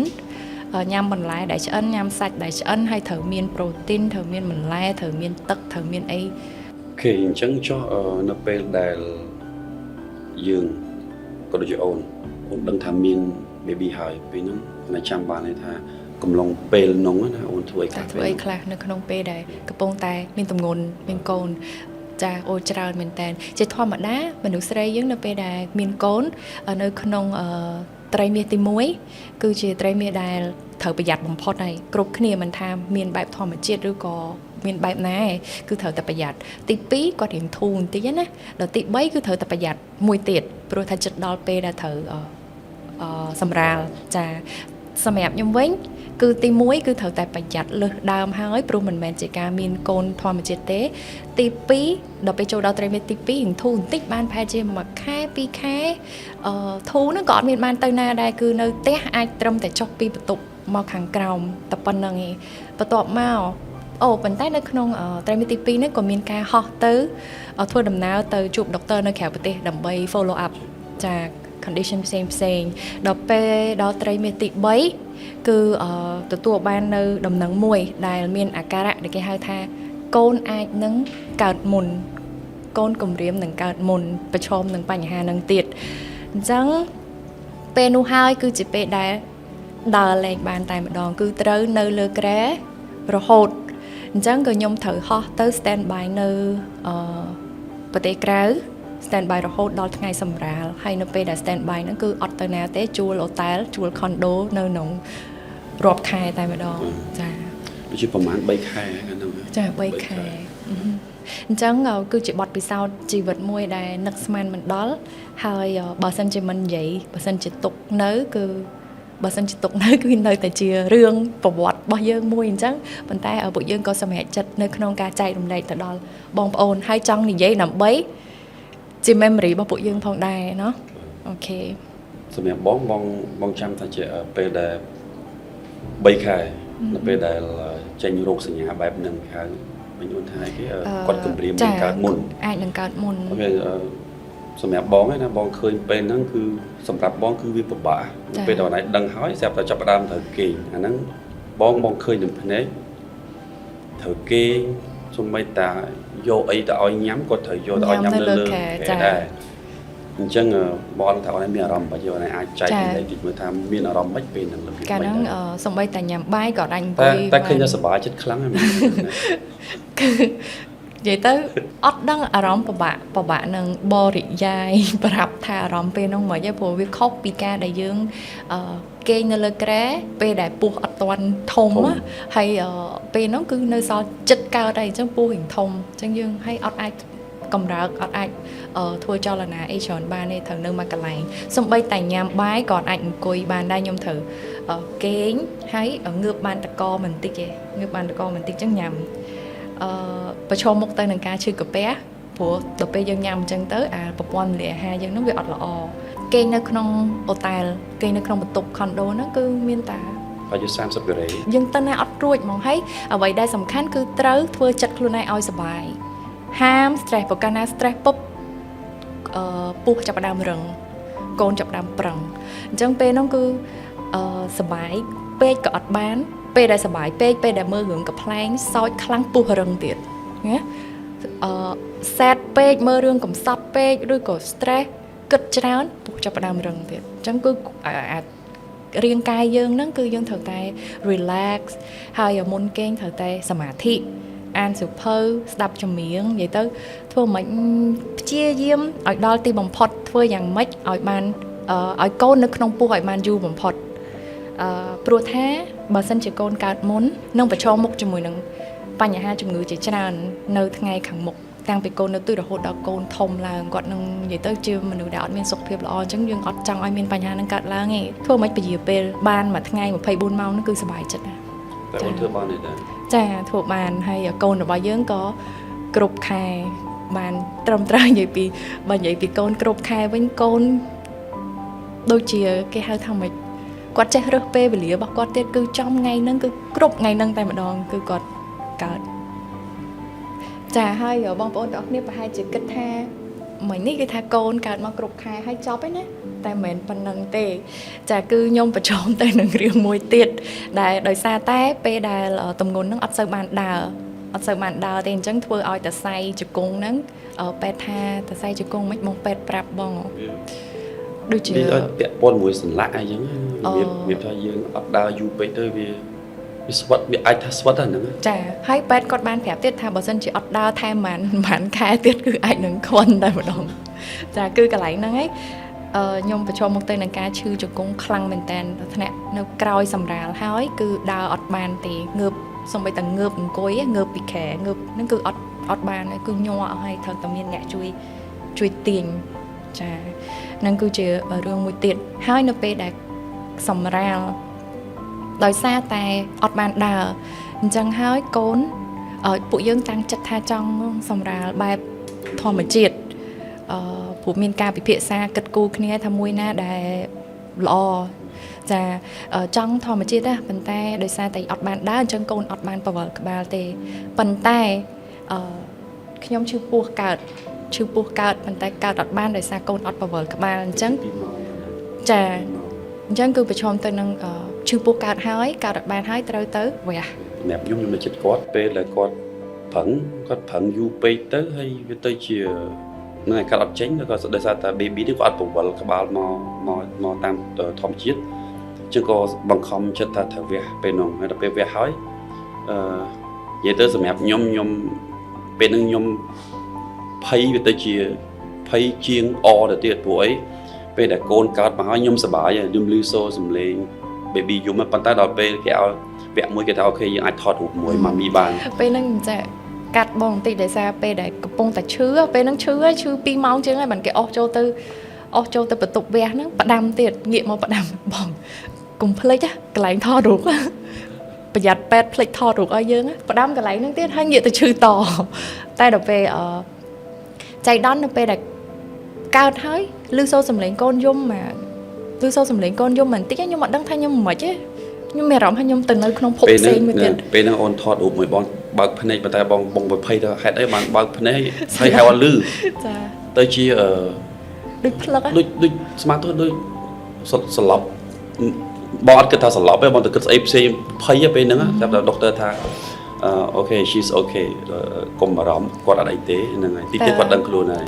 A: ញ៉ាំបន្លែដែលឆ្អិនញ៉ាំសាច់ដែលឆ្អិនហើយត្រូវមានប្រូតេអ៊ីនត្រូវមានបន្លែត្រូវមានទឹកត្រូវមានអី
B: អូខេអញ្ចឹងចុះនៅពេលដែលយើងក៏ដូចជាអូនដឹងថាមាន baby ហើយពេលហ្នឹងខ្ញុំចាំបានថាកំឡុងពេលនោះណាអូនធ្វើអី
A: ខ្លះនៅក្នុងពេលដែលកំពុងតែមានទម្ងន់មានកូនចាអូច្រើនមែនតើជាធម្មតាមនុស្សស្រីយើងនៅពេលដែលមានកូននៅក្នុងត្រីមាសទី1គឺជាត្រីមាសដែលត្រូវប្រយ័ត្នបំផុតហើយគ្រប់គ្នាមិនថាមានបែបធម្មជាតិឬក៏មានបែបណាគឺត្រូវតែប្រយ័ត្នទី2គាត់រៀងធូរបន្តិចណាដល់ទី3គឺត្រូវតែប្រយ័ត្នមួយទៀតព្រោះថាចិត្តដល់ពេលដែលត្រូវសម្រាលចាសម្រាប់ខ្ញុំវិញគឺទី1គឺត្រូវតែប្រយ័ត្នលើសដើមហើយព្រោះមិនមែនជាការមានកូនធម្មជាតិទេទី2ដល់ពេលចូលដល់ត្រីមាសទី2រៀងធូរបន្តិចបានប្រហែលជា1ខែ2ខែធូរហ្នឹងក៏អត់មានបានទៅណាដែរគឺនៅផ្ទះអាចត្រឹមតែចុះពីបន្ទប់មកខាងក្រោមតែប៉ុណ្្នឹងឯងបន្ទាប់មកប៉ុន្តែនៅក្នុងត្រីមាសទី2នេះក៏មានការហោះទៅធ្វើដំណើរទៅជួបដុកទ័រនៅក្រៅប្រទេសដើម្បី follow up ចា condition ផ្សេងដល់ពេលដល់ត្រីមាសទី3គឺទទួលបាននៅដំណឹងមួយដែលមានអាការៈដែលគេហៅថាកូនអាចនឹងកើតមុនកូនគំរាមនឹងកើតមុនប្រឈមនឹងបញ្ហានឹងទៀតអញ្ចឹងពេលនោះហើយគឺជាពេលដែលដើរលេងបានតែម្ដងគឺត្រូវនៅលើគ្រែរហូតអញ្ចឹងក៏ខ្ញុំត្រូវហោះទៅ stand by នៅប្រទេសក្រៅ stand by រហូតដល់ថ្ងៃសម្រាលហើយនៅពេលដែល stand by ហ្នឹងគឺអត់ទៅណាទេជួល hotel ជួល condo នៅក្នុងរាប់ខែតែម្ដងចា
B: ដូចជាប្រហែល3ខែហ្នឹង
A: ចា3ខែអញ្ចឹងគឺជាបទពិសោធន៍ជីវិតមួយដែលនឹកស្មានមិនដល់ហើយបើសិនជាមិននិយាយបើសិនជាទុកនៅគឺនៅតែជារឿងប្រវត្តិរបស់យើងមួយអញ្ចឹងប៉ុន្តែពួកយើងក៏សម្រេចចិត្តនៅក្នុងការចែករំលែកទៅដល់បងប្អូនហើយចង់និយាយដើម្បីជា memory របស់ពួកយើងផងដែរเนาะអូខេ
B: សម្រាប់បងចាំថាជាពេលដែល3ខែនៅពេលដែលចេញរោគសញ្ញាបែបហ្នឹងហៅវិញអូនថាគេគាត់គម្រាមនឹងកើតមុន
A: អាចនឹងកើតមុន
B: អូខេ សម្រាប់បងណាបងឃើញពេលហ្នឹងគឺសម្រាប់បងគឺវាពិបាកពេលដល់ណៃដឹងហើយស្រាប់តែចាប់ផ្ដើមត្រូវគេងអាហ្នឹងបងឃើញនឹងភ្នែកត្រូវគេងសំបីតាយកអីទៅឲ្យញ៉ាំក៏ត្រូវយកទៅឲ្យញ៉ាំលើគេដែរអញ្ចឹងបងថាអូនមានអារម្មណ៍បើយកណៃអាចចែកនិយាយតិចមើលថាមានអារម្មណ៍មិនពេលហ្នឹងលើ
A: កាលហ្នឹងសំបីតាញ៉ាំបាយក៏អាចអង្គុយ
B: តែឃើញថាសុបាយចិត្តខ្លាំងហ្នឹង
A: គឺនិយាយទៅអត់ដឹងអារម្មណ៍ពិបាកនឹងបរិយាយប្រាប់ថាអារម្មណ៍ពេលហ្នឹងមិនទេព្រោះវាខុសពីការដែលយើងគេងនៅលើគ្រែពេលដែលពោះអត់ទាន់ធំហើយពេលហ្នឹងគឺនៅសល់ចិត្តកើតហើយអញ្ចឹងពោះរៀងធំអញ្ចឹងយើងហើយអត់អាចកម្រើកអត់អាចធ្វើចលនាអីច្រើនបានទេត្រូវនៅមួយកន្លែងសំបីតែញ៉ាំបាយក៏អាចអង្គុយបានដែរខ្ញុំត្រូវគេងហើយងើបបានតកបន្តិចទេងើបបានតកបន្តិចអញ្ចឹងញ៉ាំប្រឈមមុខទៅនឹងការឈឺកាពះព្រោះដល់ពេលយើងញ៉ាំអញ្ចឹងទៅអាប្រព័ន្ធរំលាយអាហារយើងហ្នឹងវាអត់ល្អគេងនៅក្នុងអូតែលគេងនៅក្នុងបន្ទប់ខុនដូហ្នឹងគឺមានតែ
B: ប្រហែល30ដឺក្រេ
A: យើងទៅណាអត់រួចហ្មងហើយអ្វីដែលសំខាន់គឺត្រូវធ្វើចិត្តខ្លួនឯងឲ្យសុបាយហាម stress ព្រោះកាលណា stress ពុបពោះចាប់ផ្ដើមរឹងកូនចាប់ផ្ដើមប្រឹងអញ្ចឹងពេលហ្នឹងគឺសុបាយពេកក៏អត់បានពេលដែលសុបាយពេកពេលដែលមើលរឿងកំ pl ែងសោចខ្លាំងពោះរឹងទៀតណាsad ពេកមើលរឿងកំសត់ពេកឬក៏ stress គិតច្រើនពោះចាប់ផ្ដើមរឹងទៀតអញ្ចឹងគឺរាងកាយយើងហ្នឹងគឺយើងត្រូវតែ relax ហើយមុនគេងត្រូវតែសមាធិអានសៀវភៅស្ដាប់ចម្រៀងនិយាយទៅធ្វើមិនព្យាយាមឲ្យដល់ទីបំផុតធ្វើយ៉ាងម៉េចឲ្យបានឲ្យកូននៅក្នុងពោះឲ្យបានយូរបំផុតព្រោះថាបើសិនជាកូនកើតមុននឹងប្រឈមមុខជាមួយនឹងបញ្ហាជំងឺជាច្រើននៅថ្ងៃខាងមុខតាំងពីកូននៅទូរហូតដល់កូនធំឡើងគាត់នឹងនិយាយទៅជាមនុស្សដែលអត់មានសុខភាពល្អអញ្ចឹងយើងអត់ចង់ឲ្យមានបញ្ហានឹងកើតឡើងទេធ្វើមិនពជាពេលបានមួយថ្ងៃ24ម៉ោងហ្នឹងគឺសុបាយចិត្តណាស់
B: តែអូនធ្វើបានទេ
A: ចាធ្វើបានហើយកូនរបស់យើងក៏គ្រប់ខែបានត្រឹមត្រូវនិយាយពីបើនិយាយពីកូនគ្រប់ខែវិញកូនដូចជាគេហៅថាម៉េចគាត់ចេះរើសពេលវេលារបស់គាត់ទៀតគឺចំថ្ងៃហ្នឹងគឺគ្រប់ថ្ងៃហ្នឹងតែម្ដងគឺគាត់កើតចាហើយបងប្អូនទាំងអស់គ្នាប្រហែលជាគិតថាមិញនេះគឺថាកូនកើតមកគ្រប់ខែហើយចប់ហើយណាតែមិនមែនប៉ុណ្្នឹងទេចាគឺខ្ញុំប្រឈមទៅនឹងរឿងមួយទៀតដែលដោយសារតែពេលដែលទម្ងន់ហ្នឹងអត់សូវបានដើរទេអញ្ចឹងធ្វើឲ្យតសៃជង្គង់ហ្នឹងពេទ្យថាតសៃជង្គង់មិនបងពេទ្យប្រាប់បងដូចជា
B: វាពាក់ព័ន្ធមួយសន្លាក់អីចឹងវាថាយើងអត់ដើរយូរពេកទៅវាស្វិតវាអាចថាស្វិតហ្នឹង
A: ចាហើយពេទ្យគាត់បានប្រាប់ទៀតថាបើសិនជាអត់ដើរថែមមិនខែទៀតគឺអាចនឹងខ្វិនតែម្ដងចាគឺកន្លែងហ្នឹងឯងខ្ញុំប្រឈមមកទៅនឹងការឈឺជង្គង់ខ្លាំងមែនតើថ្នាក់នៅក្រោយសម្រាលហើយគឺដើរអត់បានទេងើបសូម្បីតែងើបអង្គុយងើបពីខែងើបហ្នឹងគឺអត់បានគឺញ័រអស់ហើយត្រូវតែមានអ្នកជួយទាញចាហ្នឹងគឺជារឿងមួយទៀតហើយនៅពេលដែលសម្រាលដោយសារតែអត់បានដើរអញ្ចឹងហើយកូនពួកយើងតាំងចិត្តថាចង់សម្រាលបែបធម្មជាតិព្រោះមានការពិភាក្សាគិតគូរគ្នាថាមួយណាដែលល្អចាចង់ធម្មជាតិណាប៉ុន្តែដោយសារតែអត់បានដើរអញ្ចឹងកូនអត់បានបវល់ក្បាលទេប៉ុន្តែខ្ញុំឈឺពោះកើតប៉ុន្តែកើតអត់បានដោយសារកូនអត់បវល់ក្បាលអញ្ចឹងចាអញ្ចឹងគឺប្រឈមទៅនឹងឈឺពោះកើតហើយកើតអត់បានហើយត្រូវទៅវះ
B: សម្រាប់ខ្ញុំនៅចិត្តគាត់ពេលដែលគាត់ប្រឹងយូរពេកទៅហើយវាទៅជានឹងឲ្យកាត់អត់ចេញក៏ដោយសារតែ baby នេះគាត់អត់បវល់ក្បាលមកតាមធម្មជាតិអញ្ចឹងក៏បង្ខំចិត្តថាត្រូវវះពេលនោះហើយដល់ពេលវះហើយនិយាយទៅសម្រាប់ខ្ញុំពេលហ្នឹងខ្ញុំភ័យវាទៅជាភ័យជាងទៅទៀតព្រោះអីពេលដែលកូនកើតមកហើយខ្ញុំសប្បាយហើយខ្ញុំលឺសូរសំឡេង baby យំប៉ុន្តែដល់ពេលគេឲ្យវគ្គមួយគេថាអូខេយើងអាចថតរូបមួយម៉ាមីបាន
A: ពេលហ្នឹងចាកាត់បងបន្តិចដោយសារពេលដែលកំពុងតែឈឺពេលហ្នឹងឈឺ2ម៉ោងជាងហើយមិនគេអស់ចូលទៅបន្ទប់វះហ្នឹងផ្ដាំទៀតងាកមកផ្ដាំបងកុំភ្លេចកន្លែងថតរូបប្រយ័ត្នពេទ្យភ្លេចថតរូបឲ្យយើងផ្ដាំកន្លែងហ្នឹងទៀតហើយងាកទៅឈឺតតែដល់ពេលចៃដន្យនៅពេលដែលកើតហើយឮសូរសំឡេងកូនយំបន្តិចខ្ញុំអត់ដឹងថាខ្ញុំមិនទេខ្ញុំមានអារម្មណ៍ថាខ្ញុំទៅនៅក្នុងភពផ្សេងមួយទៀត
B: ពេលហ្នឹងអូនថតរូបមួយបងបើកភ្នែកប៉ុន្តែបង20ទៅហេតុអីបានបើកភ្នែកហើយហៅអត់ឮ
A: ចា
B: ទៅជា
A: ដូចផ្លឹក
B: ដូចស្មាតទៅដូចសន្លប់បងអត់គិតថាសន្លប់ទេបងទៅគិតស្អីផ្សេងភ័យពេលហ្នឹងចាប់ដល់ដុកទ័រថាអូខេ she's okay កុំបារម្ភគាត់អត់អីទេហ្នឹងហើយទីទៀតគាត់ដឹងខ្លួនហើយ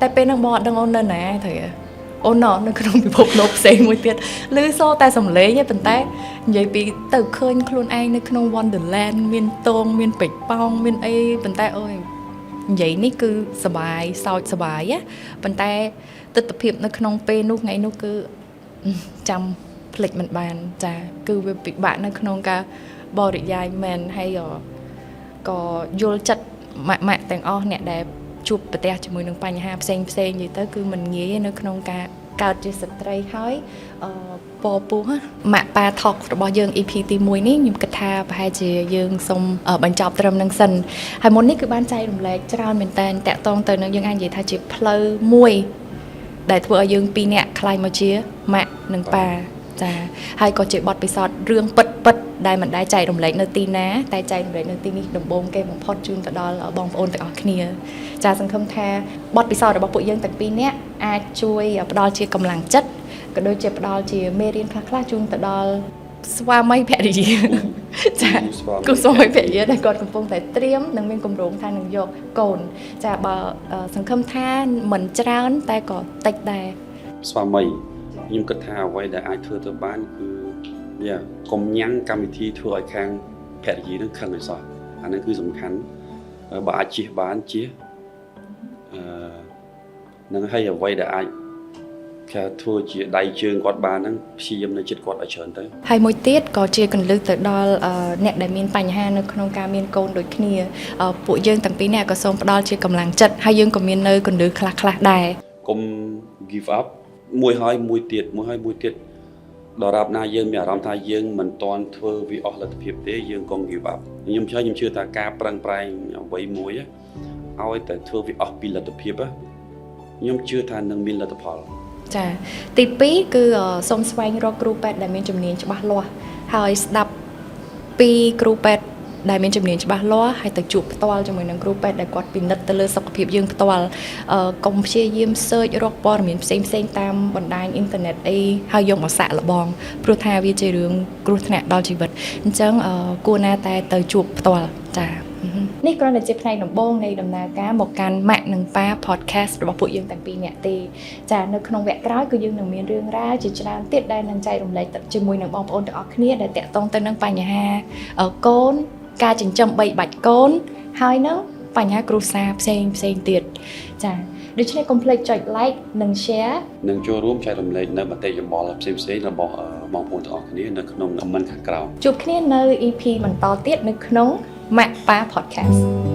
A: តែពេលហ្នឹងបងអត់ដឹងអូននៅណាត្រូវអូននៅក្នុងពិភពលោកផ្សេងមួយទៀតឮសូរតែសំឡេងទេប៉ុន្តែនិយាយពីទៅឃើញខ្លួនឯងនៅក្នុង Wonderland មានតងមានពេជ្រប៉ោងមានអីប៉ុន្តែអូយនិយាយនេះគឺសบายសោចសบายណាប៉ុន្តែទស្សនវិជ្ជានៅក្នុងពេលនោះថ្ងៃនោះគឺចាំភ្លេចមិនបានចាគឺវាពិបាកនៅក្នុងការបរិយាយមែនហើយក៏យល់ចិត្តម៉ាក់ទាំងអស់អ្នកដែលជួបប្រទះជាមួយនឹងបញ្ហាផ្សេងនិយាយទៅគឺมันងាយនៅក្នុងការកើតជាស្ត្រីហើយពពោះម៉ាក់ប៉ាថករបស់យើង EP ទី1នេះខ្ញុំគិតថាប្រហែលជាយើងសូមបញ្ចប់ត្រឹមនឹងសិនហើយមុននេះគឺបានចែករំលែកច្រើនមែនតើតាក់ទងទៅនឹងយើងអាចនិយាយថាជាផ្លូវមួយដែលធ្វើឲ្យយើងពីរនាក់ខ្លាយមកជាម៉ាក់និងប៉ាចាហើយក៏ជាបទពិសោធន៍រឿងពិតដែលមិនដែលចែករំលែកនៅទីណាតែចែករំលែកនៅទីនេះដំបូងគេបំផុតជូនទៅដល់បងប្អូនទាំងអស់គ្នាចាសង្ឃឹមថាបទពិសោធន៍របស់ពួកយើងទាំងពីរនាក់អាចជួយផ្ដល់ជាកម្លាំងចិត្តក៏ដូចជាផ្ដល់ជាមេរៀនខ្លះជូនទៅដល់ស្វាមីភរិយាចាគូស្វាមីភរិយាដែលគាត់កំពុងតែត្រៀមនិងមានគម្រោងថានឹងយកកូនចាបើសង្ឃឹមថាមិនច្រើនតែក៏តិចដែរ
B: ស្វាមីខ្ញុំគិតថាអ្វីដែលអាចធ្វើទៅបានគឺកុំញ៉ាំងកម្មវិធីធ្វើឲ្យខាងភរិយានឹងខឹងឲ្យសោះអានឹងគឺសំខាន់បើអាចជៀសបានជៀសនឹងឲ្យអ្វីដែលអាចគេធ្វើជាដៃជើងគាត់បានហ្នឹងព្យាយាមនៅចិត្តគាត់ឲ្យច្រើនទៅ
A: ហើយមួយទៀតក៏ជាកន្លឹះទៅដល់អ្នកដែលមានបញ្ហានៅក្នុងការមានកូនដូចគ្នាពួកយើងទាំងពីរនាក់ក៏សូមផ្ដល់ជាកម្លាំងចិត្តហើយយើងក៏មាននៅកន្លឹះខ្លះដែរ
B: កុំ give up មួយហើយមួយទៀតដល់រាប់ណាយើងមានអារម្មណ៍ថាយើងមិនទាន់ធ្វើវាអស់លទ្ធភាពទេយើងកុំ give up ខ្ញុំជឿថាការប្រឹងប្រែងអ្វីមួយឲ្យតែធ្វើវាអស់ពីលទ្ធភាពខ្ញុំជឿថានឹងមានលទ្ធផល
A: ចាទី2គឺសូមស្វែងរកគ្រូពេទ្យដែលមានជំនាញច្បាស់លាស់ហើយស្ដាប់ពីគ្រូពេទ្យដែលមានជំនាញច្បាស់លាស់ហើយទៅជួបផ្ទាល់ជាមួយនឹងគ្រូពេទ្យដែលគាត់ពិនិត្យទៅលើសុខភាពយើងផ្ទាល់កុំព្យាយាម search រកព័ត៌មានផ្សេងតាមបណ្ដាញអ៊ីនធឺណិតអីហើយយកមកសាកល្បងព្រោះថាវាជារឿងគ្រោះថ្នាក់ដល់ជីវិតអញ្ចឹងគួរណាតែទៅជួបផ្ទាល់ចានេះគ្រាន់តែជាផ្នែកដំបូងនៃដំណើរការមកកាន់ម៉ាក់និងប៉ា podcast របស់ពួកយើងទាំងពីរនាក់ទេចានៅក្នុងវគ្គក្រោយគឺយើងនឹងមានរឿងរ៉ាវជាច្រើនទៀតដែលនឹងចែករំលែកជាមួយនឹងបងប្អូនទាំងអស់គ្នាដែលតាក់ទងទៅនឹងបញ្ហាកូនការចិញ្ចឹមបីបាច់កូនហើយនឹងបញ្ហាគ្រួសារផ្សេងទៀតចាដូច្នេះកុំភ្លេចចុច like និង share
B: និងចូលរួមចែករំលែកនៅមតិយោបល់ផ្សេងរបស់បងប្អូនទាំងអស់គ្នានៅក្នុង comment ខាងក្រោម
A: ជួបគ្នានៅ EP បន្តទៀតនៅក្នុង Mac Pa Podcast